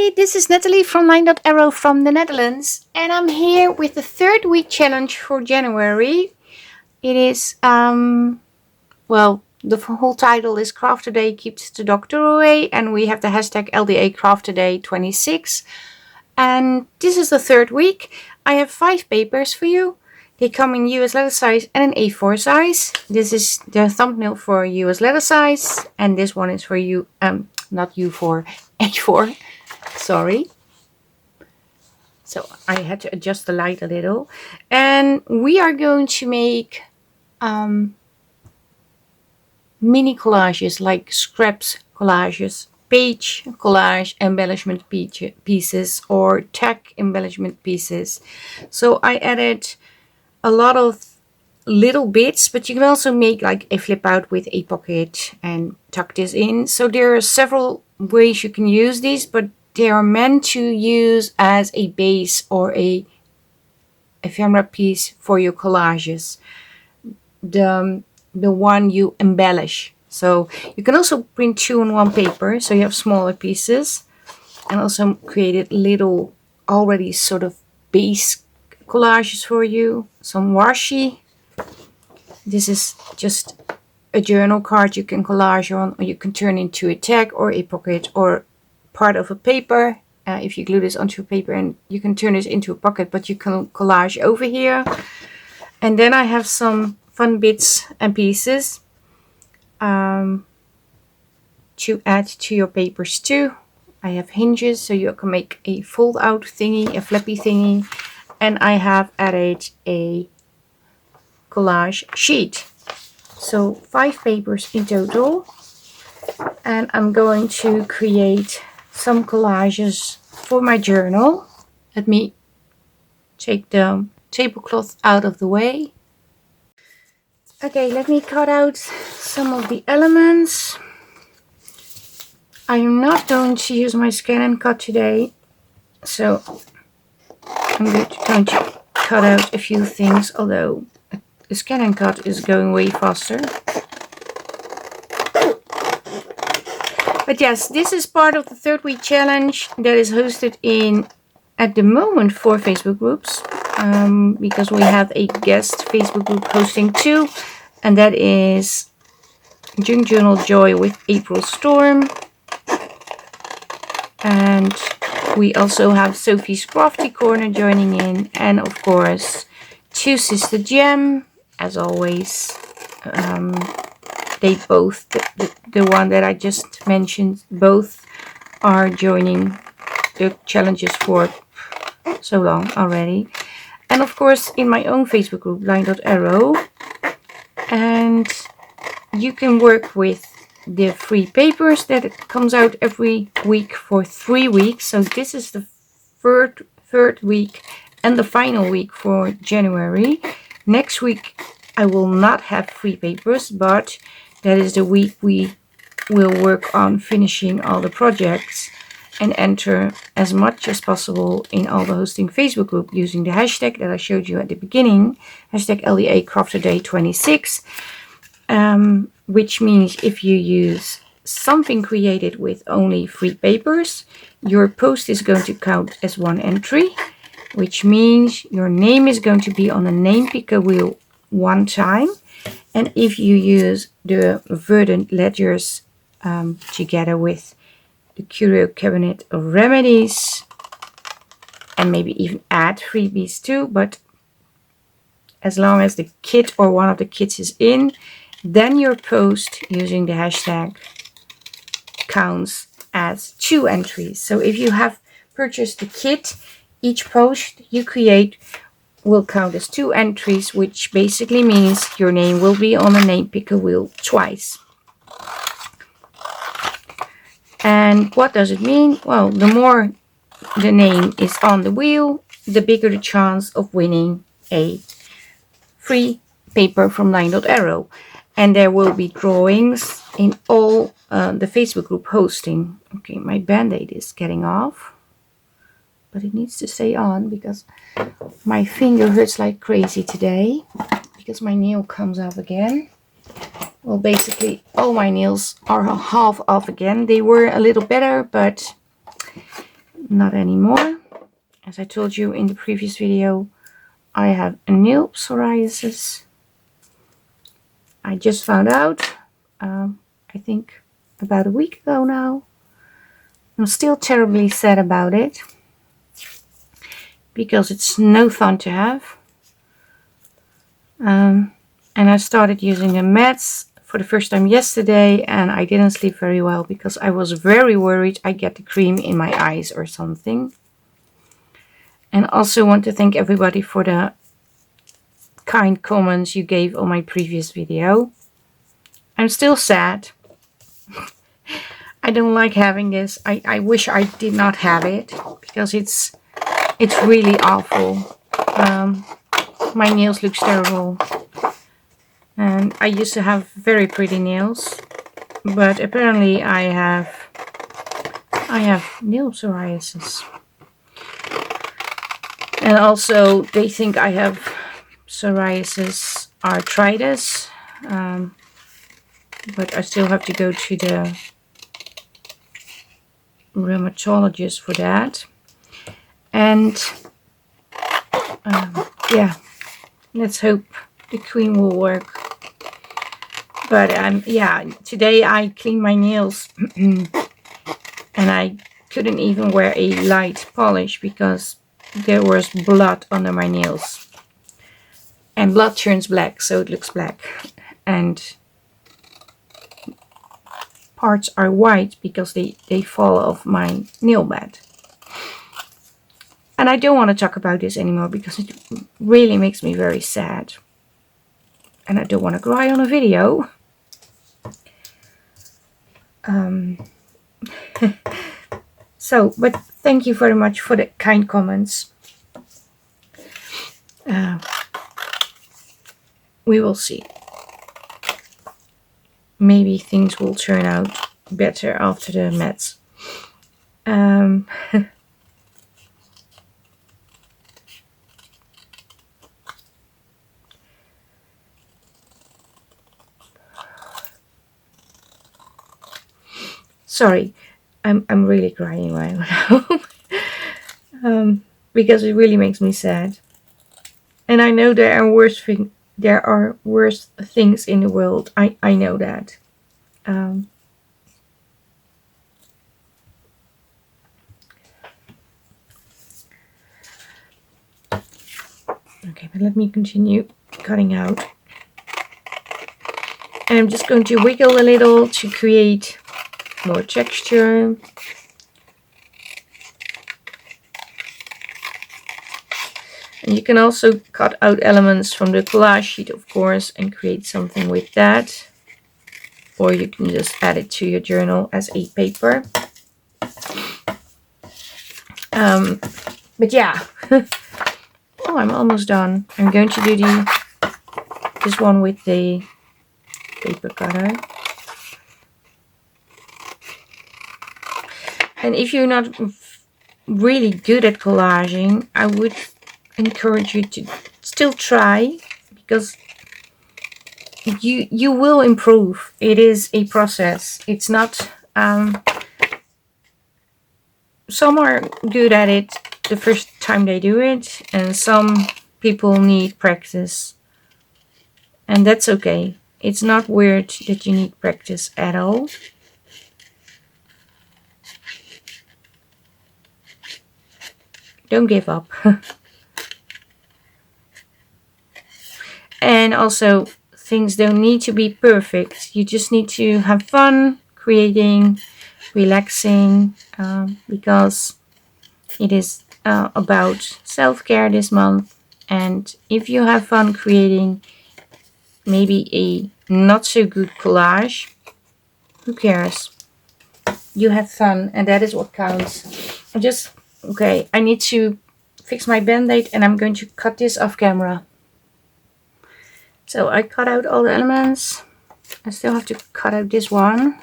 Hi, this is Natalie from Line.arrow from the Netherlands, and I'm here with the 3rd week challenge for January. It is, well, the whole title is Craft Today Keeps the Doctor Away, and we have the hashtag LDA Craft Today 26. And this is the 3rd week. I have 5 papers for you. They come in US letter size and an A4 size. This is the thumbnail for US letter size, and this one is for you, not U4, A4. Sorry. So I had to adjust the light a little. And we are going to make mini collages, like scraps collages, page collage embellishment pieces, or tag embellishment pieces. So I added a lot of little bits, but you can also make like a flip out with a pocket and tuck this in. So there are several ways you can use these, but they are meant to use as a base or a ephemera piece for your collages. The one you embellish. So you can also print 2 on 1 paper, so you have smaller pieces, and also created little already sort of base collages for you. Some washi. This is just a journal card you can collage on, or you can turn into a tag or a pocket or part of a paper. If you glue this onto a paper, and you can turn this into a pocket, but you can collage over here. And then I have some fun bits and pieces to add to your papers too. I have hinges, so you can make a fold out thingy, a flappy thingy. And I have added a collage sheet. So 5 papers in total. And I'm going to create some collages for my journal. Let me take the tablecloth out of the way. Okay, let me cut out some of the elements. I am not going to use my scan and cut today, so I'm going to cut out a few things, although the scan and cut is going way faster. But yes, this is part of the 3rd week challenge that is hosted in, at the moment, 4 Facebook groups. Because we have a guest Facebook group hosting 2, and that is Junk Journal Joy with April Storm. And we also have Sophie's Crafty Corner joining in, and of course 2 Sister Gem, as always. They both, the one that I just mentioned, both are joining the challenges for so long already. And of course in my own Facebook group, Line.arrow. And you can work with the free papers that comes out every week for 3 weeks. So this is the third week and the final week for January. Next week I will not have free papers, but that is the week we will work on finishing all the projects and enter as much as possible in all the hosting Facebook group using the hashtag that I showed you at the beginning, hashtag LDA Craft Today 26, which means if you use something created with only free papers, your post is going to count as 1 entry, which means your name is going to be on the name picker wheel 1 time. And if you use the Verdant ledgers together with the Curio cabinet of Remedies, and maybe even add freebies too, but as long as the kit or one of the kits is in, then your post using the hashtag counts as 2 entries. So if you have purchased the kit, each post you create will count as 2 entries, which basically means your name will be on the name picker wheel twice. And what does it mean? Well, the more the name is on the wheel, the bigger the chance of winning a free paper from Line.arrow. And there will be drawings in all the Facebook group hosting. Okay, my band-aid is getting off, but it needs to stay on because my finger hurts like crazy today because my nail comes off again. Well, basically all my nails are half off again. They were a little better, but not anymore. As I told you in the previous video, I have nail psoriasis. I just found out, I think about a week ago now. I'm still terribly sad about it, because it's no fun to have. And I started using the meds for the first time yesterday, and I didn't sleep very well because I was very worried I get the cream in my eyes or something. And also want to thank everybody for the kind comments you gave on my previous video. I'm still sad. I don't like having this. I wish I did not have it, because it's really awful. My nails look terrible. And I used to have very pretty nails, but apparently I have nail psoriasis. And also they think I have psoriasis arthritis, but I still have to go to the rheumatologist for that. And yeah, let's hope the cream will work. But yeah, today I cleaned my nails and I couldn't even wear a light polish because there was blood under my nails. And blood turns black, so it looks black. And parts are white because they fall off my nail bed. And I don't want to talk about this anymore because it really makes me very sad. And I don't want to cry on a video. So, but thank you very much for the kind comments. We will see. Maybe things will turn out better after the meds. Sorry, I'm really crying right now. Because it really makes me sad. And I know there are worse things in the world. I know that. Okay, but let me continue cutting out. And I'm just going to wiggle a little to create more texture. And you can also cut out elements from the collage sheet, of course, and create something with that. Or you can just add it to your journal as a paper. But yeah. Oh, I'm almost done. I'm going to do this one with the paper cutter. And if you're not really good at collaging, I would encourage you to still try, because you will improve. It is a process. It's not some are good at it the first time they do it, and some people need practice, and that's okay. It's not weird that you need practice at all. Don't give up. And also, things don't need to be perfect. You just need to have fun creating, relaxing, because it is about self-care this month. And if you have fun creating maybe a not so good collage, who cares? You have fun, and that is what counts. Okay, I need to fix my band-aid, and I'm going to cut this off camera. So I cut out all the elements. I still have to cut out this one,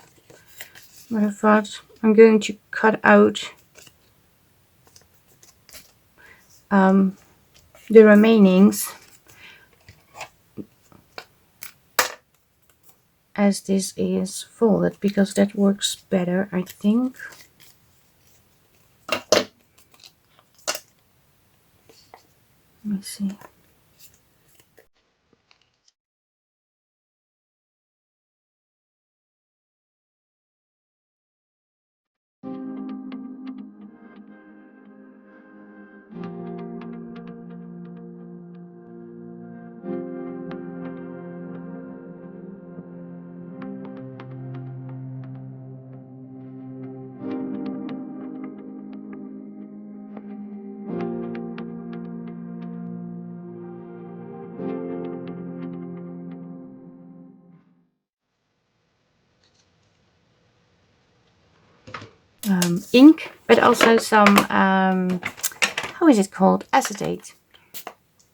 but I thought I'm going to cut out the remainings, as this is folded, because that works better, I think. me see. Ink, but also some, how is it called? Acetate.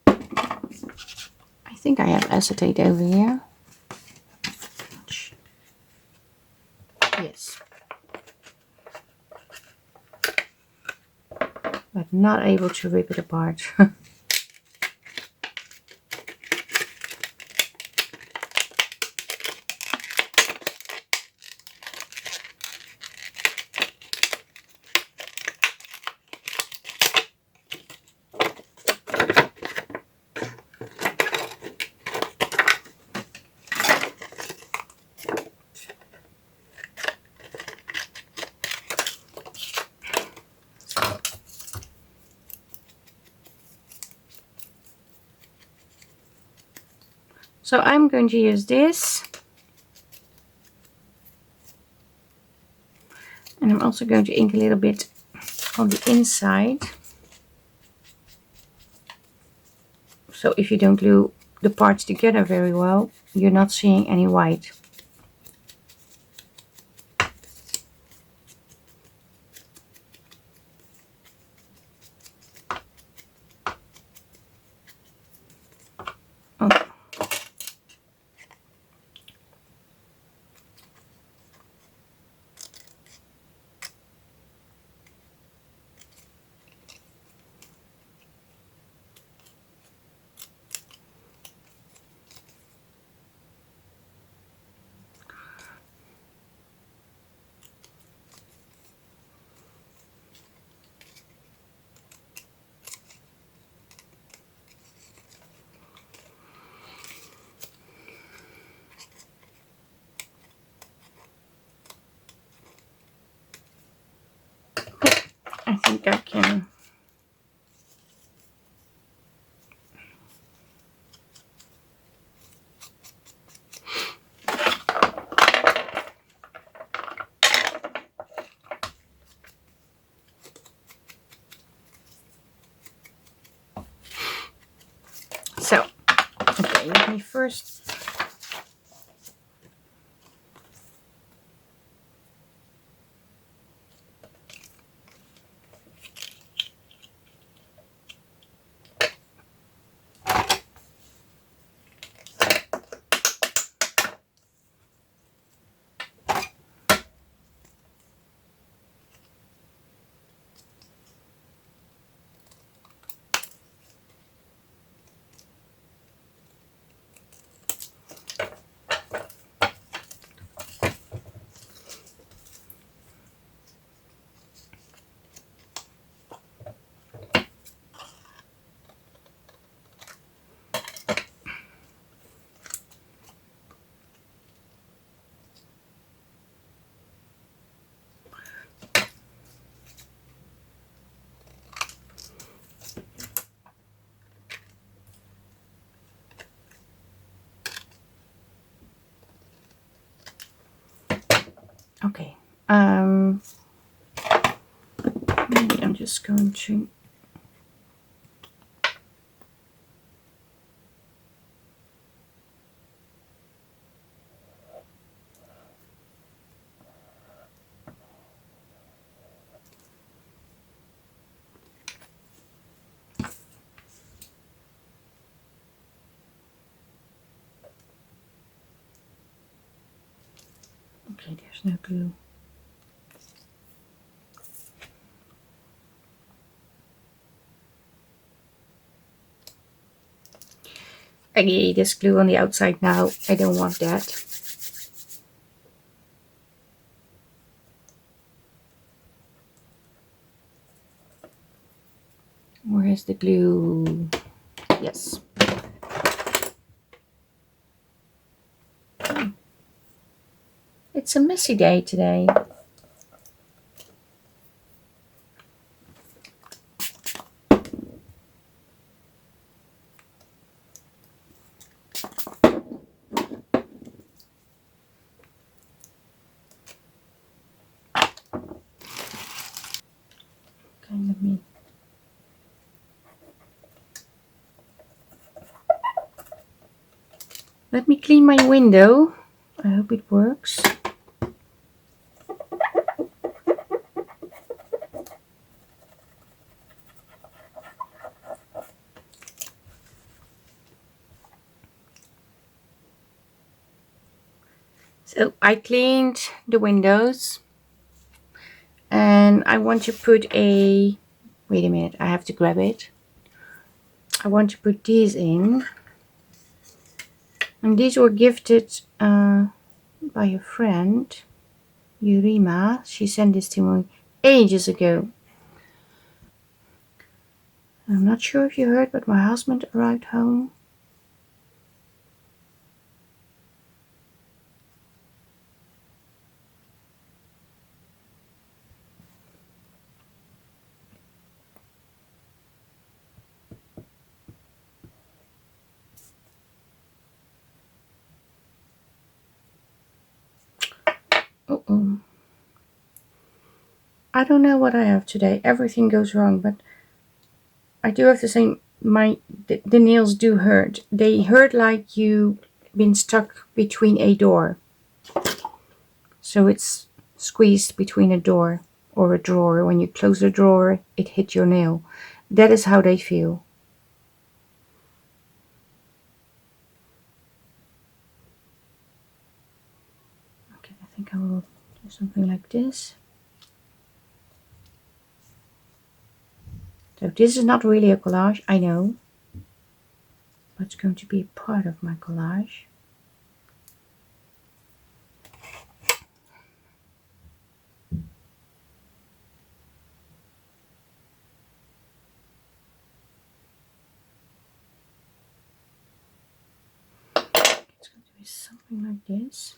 I think I have acetate over here. Yes. But not able to rip it apart. So I'm going to use this. And I'm also going to ink a little bit on the inside. So if you don't glue the parts together very well, you're not seeing any white. Oh. I think I can. So, okay, let me first. Okay. Maybe I'm just going to. Okay, there's no glue. Okay, there's glue on the outside now. I don't want that. Where is the glue? Yes. It's a messy day today. Kind of me. Let me clean my window. I hope it works. So I cleaned the windows and I want to put a, wait a minute, I have to grab it. I want to put these in. And these were gifted by a friend, Yurima. She sent this to me ages ago. I'm not sure if you heard, but my husband arrived home. Uh-oh. I don't know what I have today. Everything goes wrong, but I do have to say the nails do hurt. They hurt like you've been stuck between a door. So it's squeezed between a door or a drawer. When you close the drawer, it hit your nail. That is how they feel. Okay, I think I will do something like this. So this is not really a collage, I know. But it's going to be part of my collage. It's going to be something like this.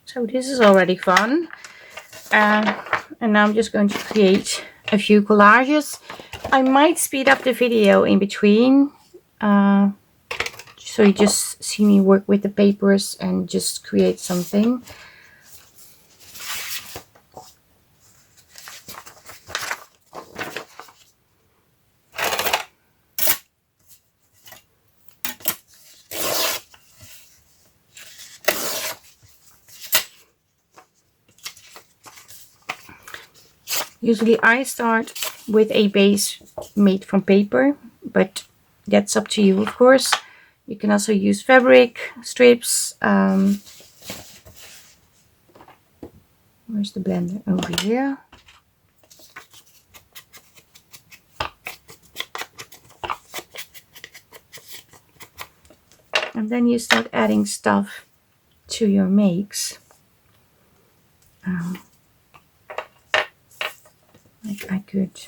So this is already fun. And now I'm just going to create a few collages. I might speed up the video in between. So you just see me work with the papers and just create something. Usually I start with a base made from paper, but that's up to you, of course. You can also use fabric strips. Where's the blender? Over here. And then you start adding stuff to your makes. Like I could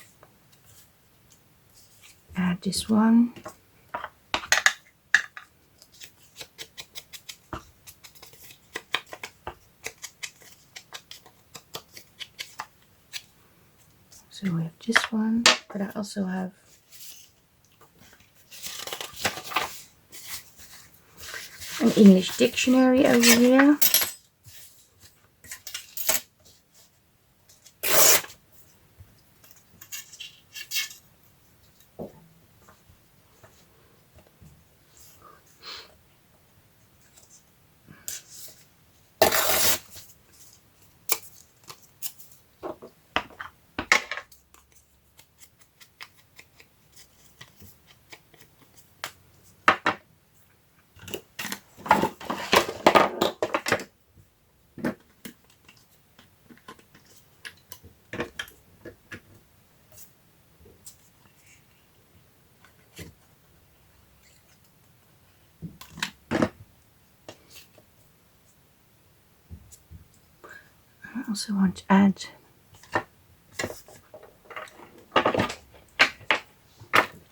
add this one. So we have this one, but I also have an English dictionary over here. I also want to add a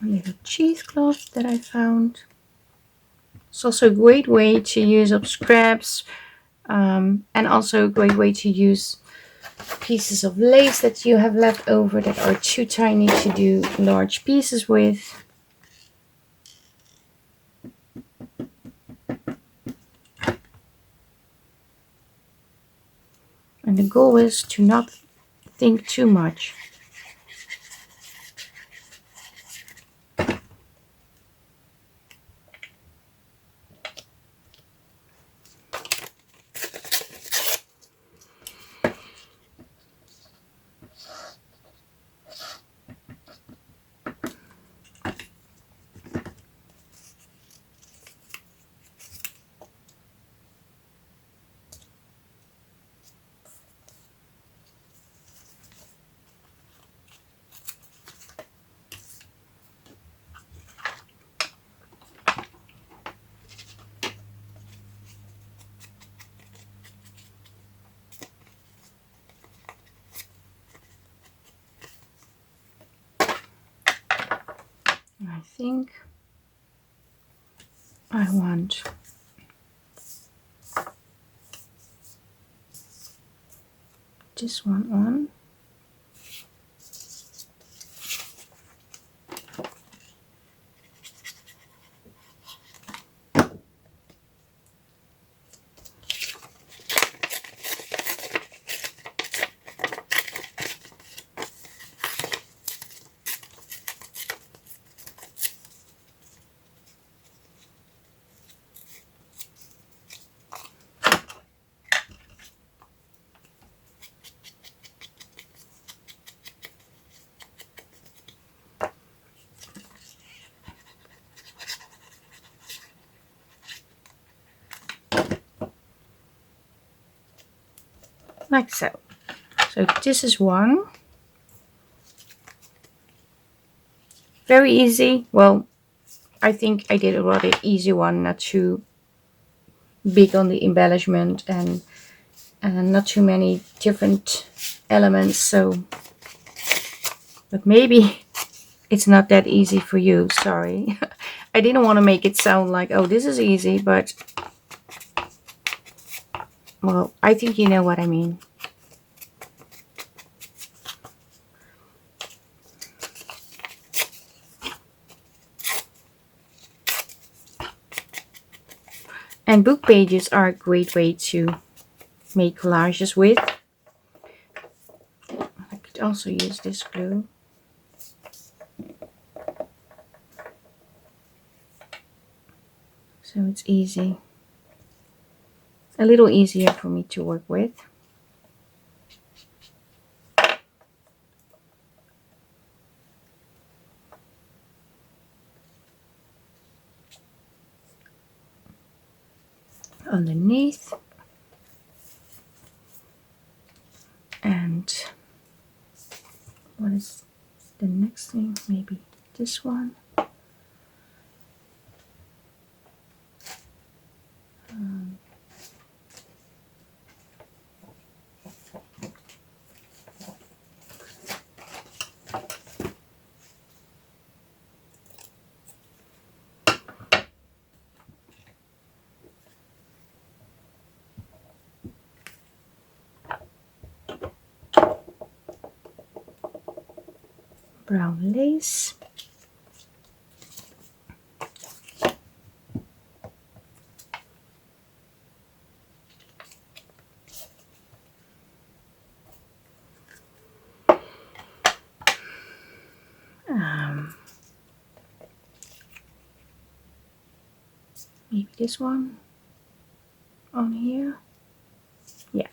little cheesecloth that I found. It's also a great way to use up scraps, and also a great way to use pieces of lace that you have left over that are too tiny to do large pieces with. And the goal is to not think too much. I think I want this one on. Like so. So this is one. Very easy. Well, I think I did a rather easy one, not too big on the embellishment and not too many different elements. So, but maybe it's not that easy for you. Sorry. I didn't want to make it sound like, oh, this is easy, but well, I think you know what I mean. And book pages are a great way to make collages with. I could also use this glue. So it's easy. A little easier for me to work with. Underneath. And what is the next thing? Maybe this one. brown lace. Maybe this one on here. Yeah.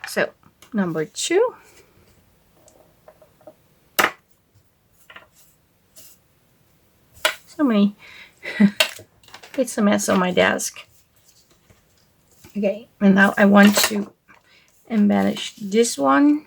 So number 2. So many. It's a mess on my desk. Okay, and now I want to embellish this one.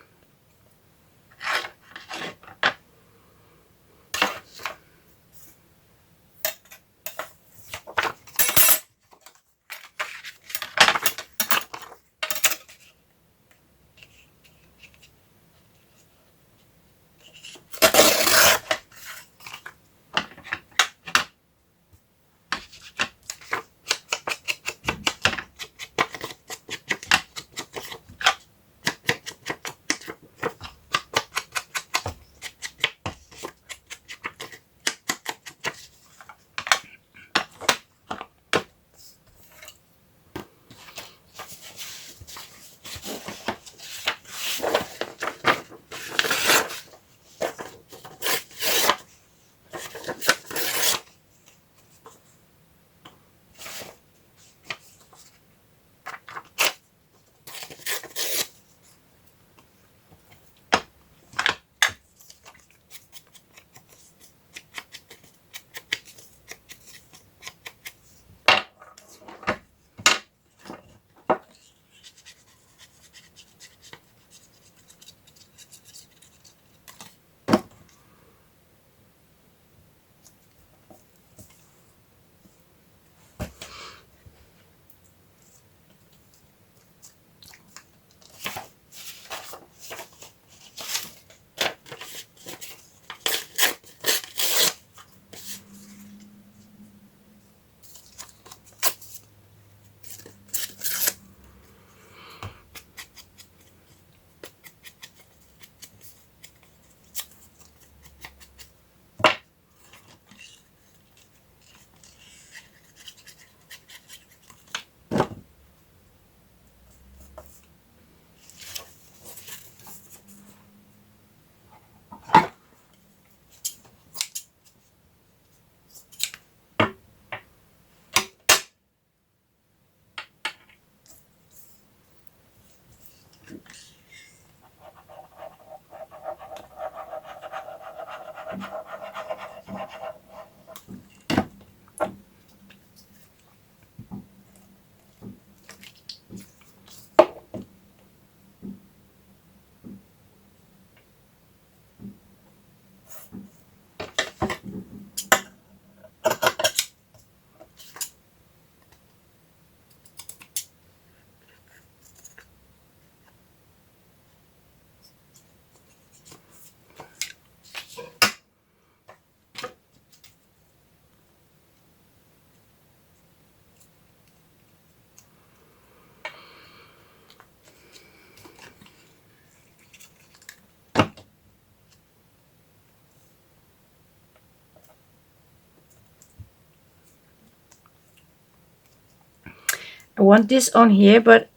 I want this on here, but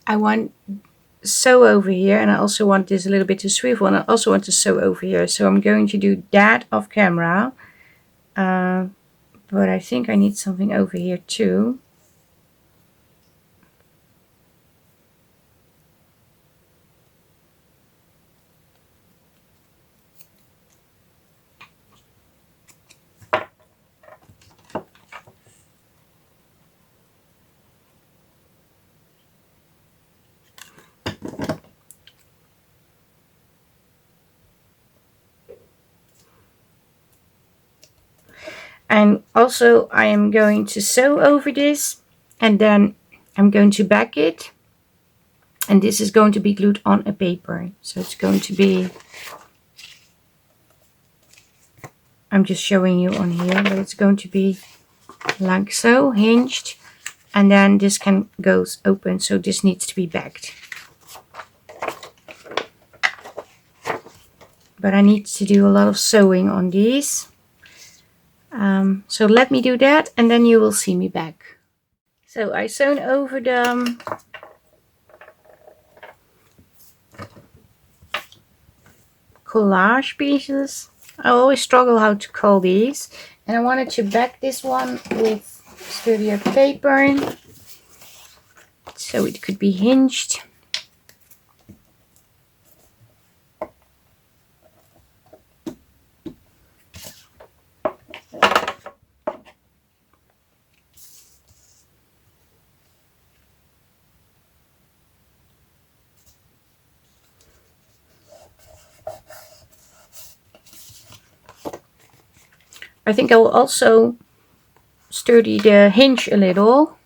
I want sew over here, and I also want this a little bit to swivel, and I also want to sew over here. So I'm going to do that off camera, But I think I need something over here too. And also I am going to sew over this, and then I'm going to back it. And this is going to be glued on a paper. So it's going to be, I'm just showing you on here, but it's going to be like so, hinged. And then this can goes open, so this needs to be backed. But I need to do a lot of sewing on these. So let me do that, and then you will see me back. So I sewn over the collage pieces. I always struggle how to call these. And I wanted to back this one with sturdier paper, so it could be hinged. I think I will also sturdy the hinge a little.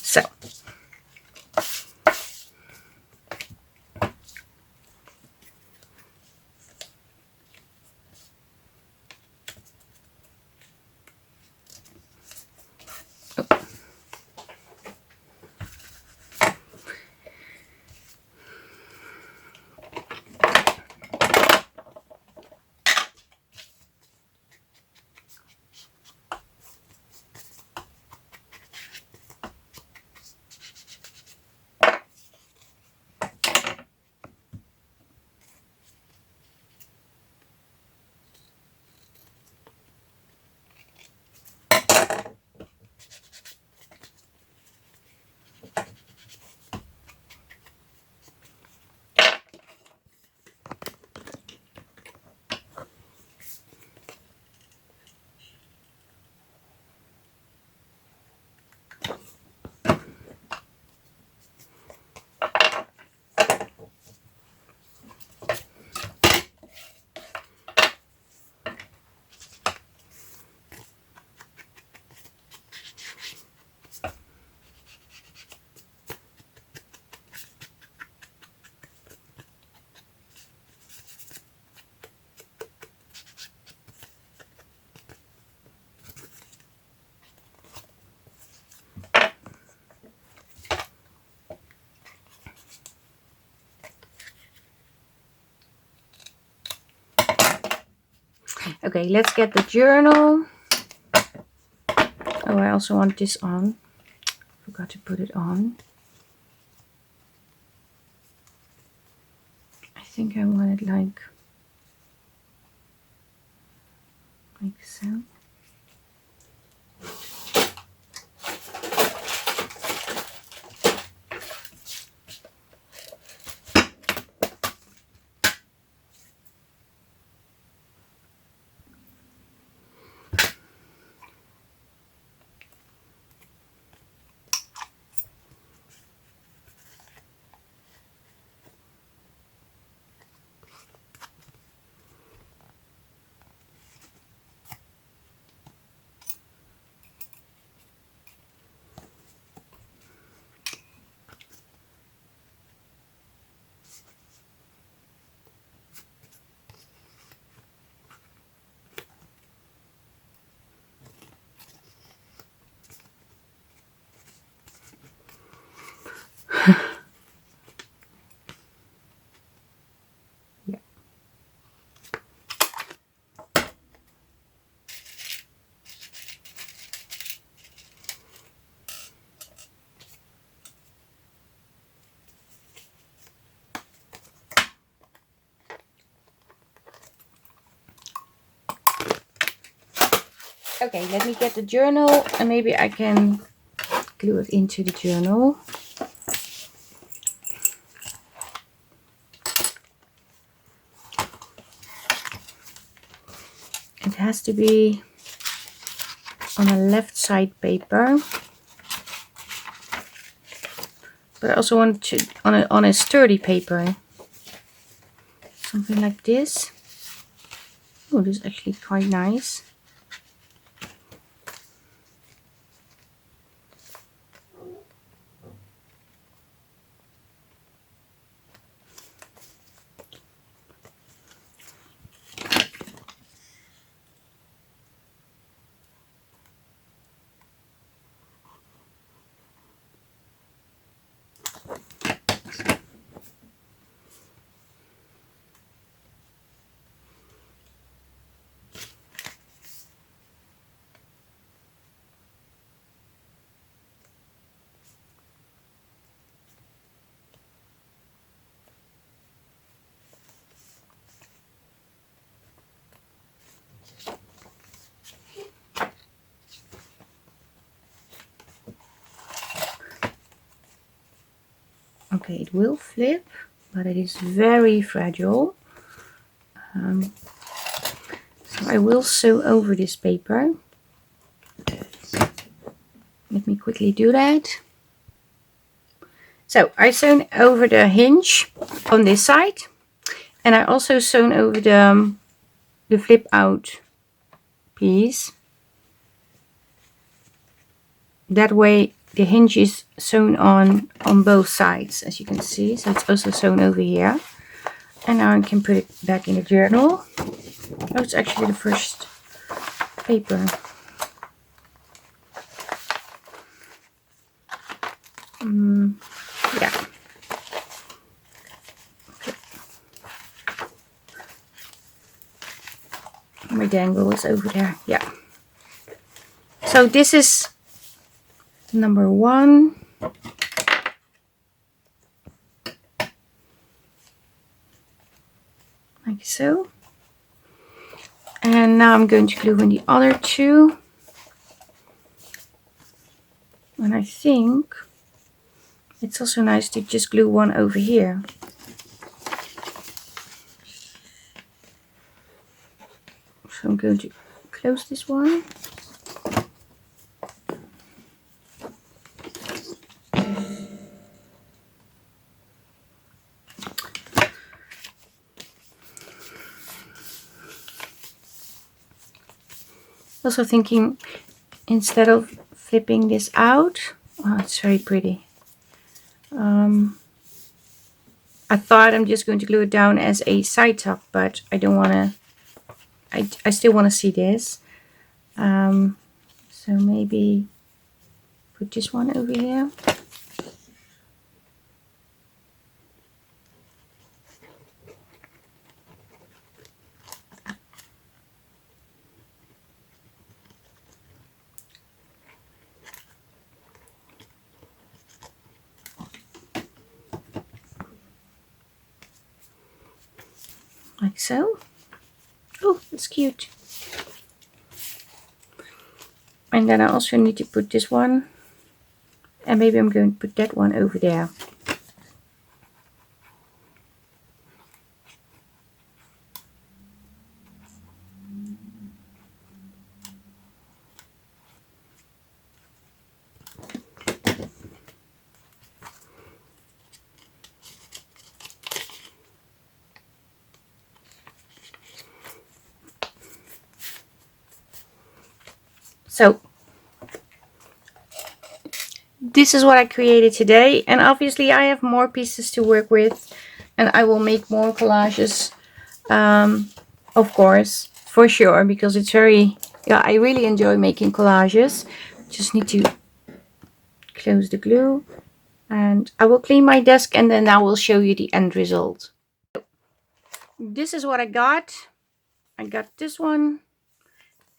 So okay, let's get the journal. Oh, I also want this on. Forgot to put it on. I think I want it like so. Okay, let me get the journal and maybe I can glue it into the journal. It has to be on a left side paper, but I also want to on a sturdy paper, something like this. Oh, this is actually quite nice. Okay, it will flip, but it is very fragile. So I will sew over this paper. Let me quickly do that. So I sewn over the hinge on this side, and I also sewn over the flip out piece. That way the hinge is sewn on both sides, as you can see. So it's also sewn over here. And now I can put it back in the journal. Oh, it's actually the first paper. Yeah. Okay. My dangle is over there. Yeah. So this is number 1. Like so. And now I'm going to glue in the other 2. And I think it's also nice to just glue one over here. So I'm going to close this one. Also thinking, instead of flipping this out, oh, it's very pretty. I thought I'm just going to glue it down as a side top, but I don't want to. I still want to see this. So maybe put this one over here. Like so. Oh, that's cute. And then I also need to put this one, and maybe I'm going to put that one over there. So this is what I created today, and obviously I have more pieces to work with, and I will make more collages, of course, for sure, because it's very, yeah, I really enjoy making collages. Just need to close the glue, and I will clean my desk, and then I will show you the end result. This is what I got. I got this one,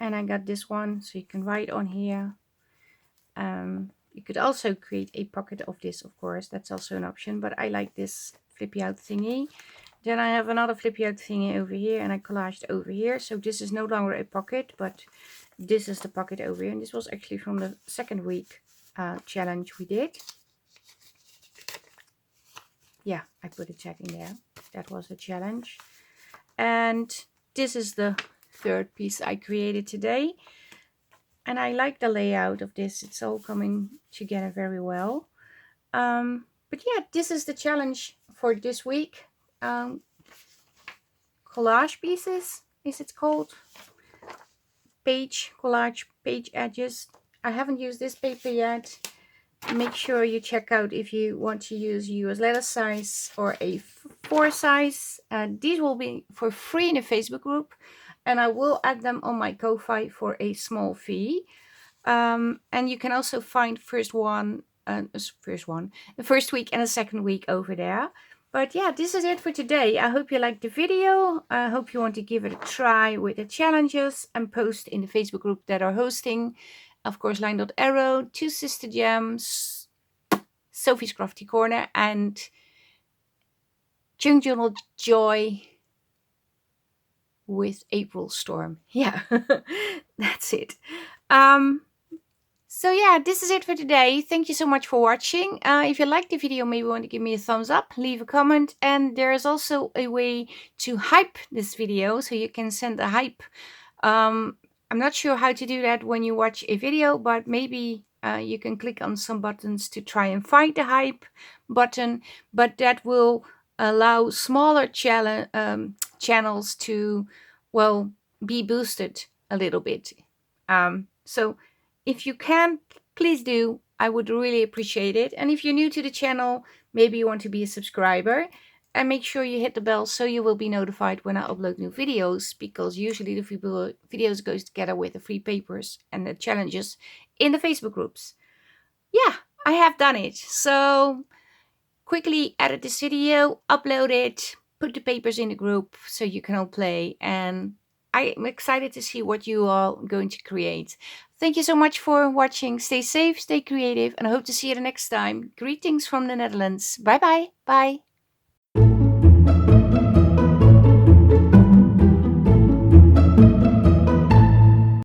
and I got this one, so you can write on here. You could also create a pocket of this, of course, that's also an option, but I like this flippy out thingy. Then I have another flippy out thingy over here, and I collaged over here. So this is no longer a pocket, but this is the pocket over here, and this was actually from the second week challenge we did. Yeah, I put a tag in there. That was a challenge. And this is the third piece I created today. And I like the layout of this. It's all coming together very well. But yeah, this is the challenge for this week. Collage pieces, is it called? Page collage, page edges. I haven't used this paper yet. Make sure you check out if you want to use US letter size or A4 size. These will be for free in the Facebook group, and I will add them on my Ko-Fi for a small fee. And you can also find the first week and the second week over there. But yeah, this is it for today. I hope you liked the video. I hope you want to give it a try with the challenges and post in the Facebook group that are hosting. Of course, Line Dot Arrow, Two Sister Gems, Sophie's Crafty Corner, and Junk Journal Joy with April Storm. Yeah, that's it. So yeah, this is it for today. Thank you so much for watching. If you liked the video, maybe want to give me a thumbs up, leave a comment. And there is also a way to hype this video, so you can send a hype. I'm not sure how to do that when you watch a video, but maybe you can click on some buttons to try and find the hype button. But that will allow smaller channels to, well, be boosted a little bit. So if you can, please do. I would really appreciate it. And if you're new to the channel, maybe you want to be a subscriber. And make sure you hit the bell so you will be notified when I upload new videos. Because usually the videos goes together with the free papers and the challenges in the Facebook groups. Yeah, I have done it. So quickly edit this video, upload it, put the papers in the group so you can all play. And I'm excited to see what you are going to create. Thank you so much for watching. Stay safe, stay creative, and I hope to see you the next time. Greetings from the Netherlands. Bye-bye. Bye.